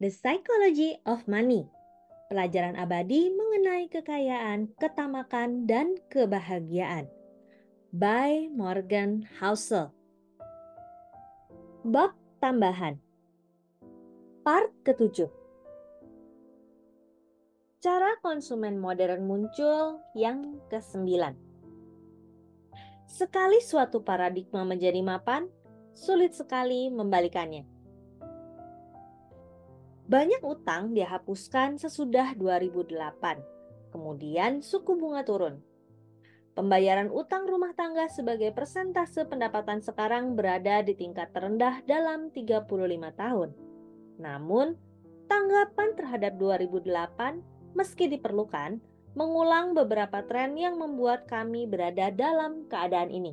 The Psychology of Money. Pelajaran abadi mengenai kekayaan, ketamakan, dan kebahagiaan. By Morgan Housel. Bab tambahan. Part ke-7. Cara konsumen modern muncul yang ke-9. Sekali suatu paradigma menjadi mapan, sulit sekali membalikannya. Banyak utang dihapuskan sesudah 2008, kemudian suku bunga turun. Pembayaran utang rumah tangga sebagai persentase pendapatan sekarang berada di tingkat terendah dalam 35 tahun. Namun, tanggapan terhadap 2008 meski diperlukan, mengulang beberapa tren yang membuat kami berada dalam keadaan ini.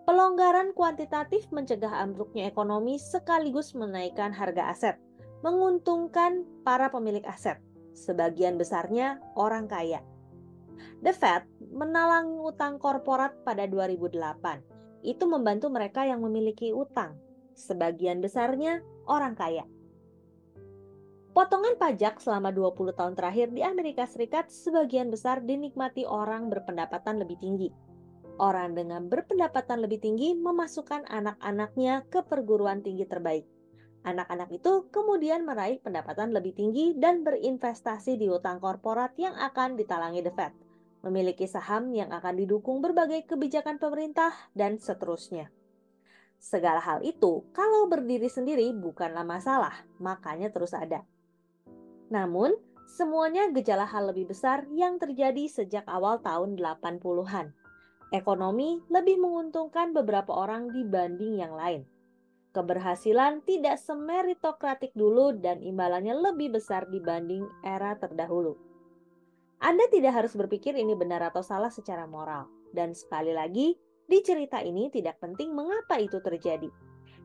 Pelonggaran kuantitatif mencegah ambruknya ekonomi sekaligus menaikkan harga aset, menguntungkan para pemilik aset, sebagian besarnya orang kaya. The Fed menalangi utang korporat pada 2008. Itu membantu mereka yang memiliki utang, sebagian besarnya orang kaya. Potongan pajak selama 20 tahun terakhir di Amerika Serikat sebagian besar dinikmati orang berpendapatan lebih tinggi. Orang dengan berpendapatan lebih tinggi memasukkan anak-anaknya ke perguruan tinggi terbaik. Anak-anak itu kemudian meraih pendapatan lebih tinggi dan berinvestasi di utang korporat yang akan ditalangi The Fed, memiliki saham yang akan didukung berbagai kebijakan pemerintah, dan seterusnya. Segala hal itu, kalau berdiri sendiri bukanlah masalah, makanya terus ada. Namun, semuanya gejala hal lebih besar yang terjadi sejak awal tahun 80-an. Ekonomi lebih menguntungkan beberapa orang dibanding yang lain. Keberhasilan tidak semeritokratik dulu dan imbalannya lebih besar dibanding era terdahulu. Anda tidak harus berpikir ini benar atau salah secara moral. Dan sekali lagi, di cerita ini tidak penting mengapa itu terjadi.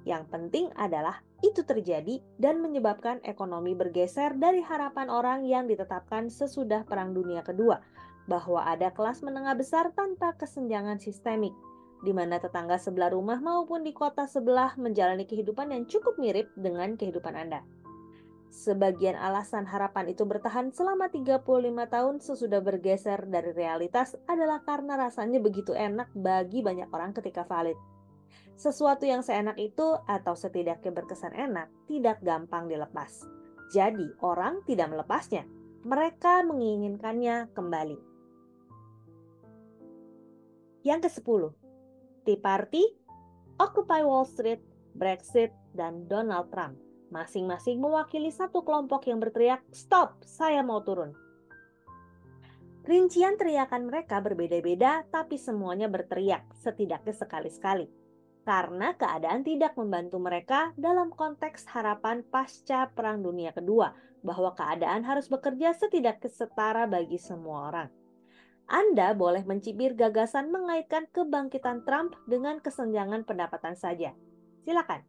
Yang penting adalah itu terjadi dan menyebabkan ekonomi bergeser dari harapan orang yang ditetapkan sesudah Perang Dunia Kedua, bahwa ada kelas menengah besar tanpa kesenjangan sistemik, di mana tetangga sebelah rumah maupun di kota sebelah menjalani kehidupan yang cukup mirip dengan kehidupan Anda. Sebagian alasan harapan itu bertahan selama 35 tahun sesudah bergeser dari realitas adalah karena rasanya begitu enak bagi banyak orang ketika valid. Sesuatu yang seenak itu atau setidaknya berkesan enak tidak gampang dilepas. Jadi orang tidak melepasnya. Mereka menginginkannya kembali. Yang ke-10. Tea Party, Occupy Wall Street, Brexit, dan Donald Trump. Masing-masing mewakili satu kelompok yang berteriak, "Stop, saya mau turun." Rincian teriakan mereka berbeda-beda, tapi semuanya berteriak, setidaknya sekali-sekali. Karena keadaan tidak membantu mereka dalam konteks harapan pasca Perang Dunia Kedua, bahwa keadaan harus bekerja setidaknya setara bagi semua orang. Anda boleh mencibir gagasan mengaitkan kebangkitan Trump dengan kesenjangan pendapatan saja. Silakan.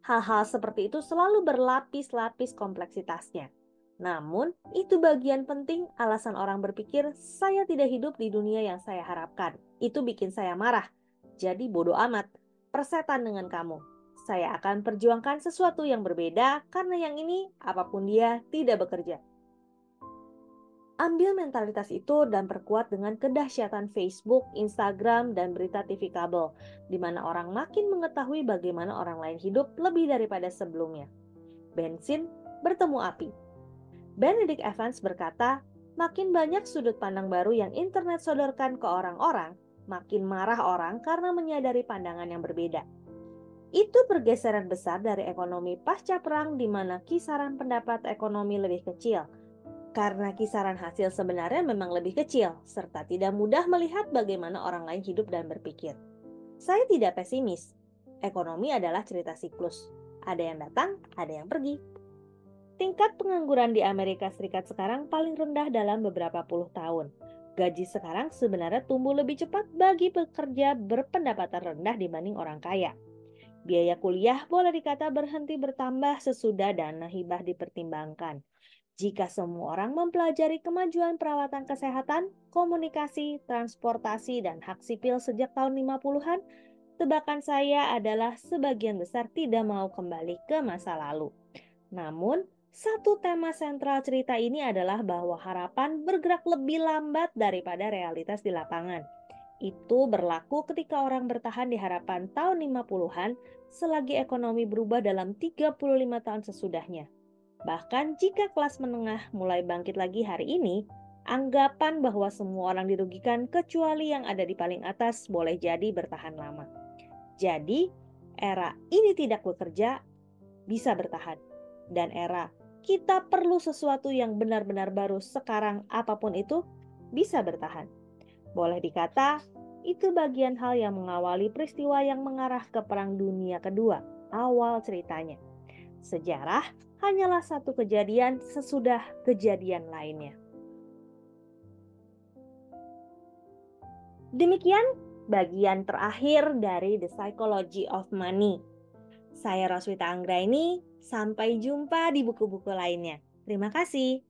Hal-hal seperti itu selalu berlapis-lapis kompleksitasnya. Namun, itu bagian penting alasan orang berpikir, saya tidak hidup di dunia yang saya harapkan. Itu bikin saya marah. Jadi bodoh amat. Persetan dengan kamu. Saya akan perjuangkan sesuatu yang berbeda karena yang ini, apapun dia, tidak bekerja. Ambil mentalitas itu dan perkuat dengan kedahsyatan Facebook, Instagram, dan berita TV kabel, di mana orang makin mengetahui bagaimana orang lain hidup lebih daripada sebelumnya. Bensin bertemu api. Benedict Evans berkata, makin banyak sudut pandang baru yang internet sodorkan ke orang-orang, makin marah orang karena menyadari pandangan yang berbeda. Itu pergeseran besar dari ekonomi pasca perang di mana kisaran pendapat ekonomi lebih kecil. Karena kisaran hasil sebenarnya memang lebih kecil, serta tidak mudah melihat bagaimana orang lain hidup dan berpikir. Saya tidak pesimis. Ekonomi adalah cerita siklus. Ada yang datang, ada yang pergi. Tingkat pengangguran di Amerika Serikat sekarang paling rendah dalam beberapa puluh tahun. Gaji sekarang sebenarnya tumbuh lebih cepat bagi pekerja berpendapatan rendah dibanding orang kaya. Biaya kuliah boleh dikata berhenti bertambah sesudah dana hibah dipertimbangkan. Jika semua orang mempelajari kemajuan perawatan kesehatan, komunikasi, transportasi, dan hak sipil sejak tahun 50-an, tebakan saya adalah sebagian besar tidak mau kembali ke masa lalu. Namun, satu tema sentral cerita ini adalah bahwa harapan bergerak lebih lambat daripada realitas di lapangan. Itu berlaku ketika orang bertahan di harapan tahun 50-an selagi ekonomi berubah dalam 35 tahun sesudahnya. Bahkan jika kelas menengah mulai bangkit lagi hari ini, anggapan bahwa semua orang dirugikan kecuali yang ada di paling atas boleh jadi bertahan lama. Jadi, era ini tidak bekerja bisa bertahan. Dan era kita perlu sesuatu yang benar-benar baru sekarang apapun itu bisa bertahan. Boleh dikata, itu bagian hal yang mengawali peristiwa yang mengarah ke Perang Dunia Kedua, awal ceritanya. Sejarah hanyalah satu kejadian sesudah kejadian lainnya. Demikian bagian terakhir dari The Psychology of Money. Saya Roswita Anggraini, sampai jumpa di buku-buku lainnya. Terima kasih.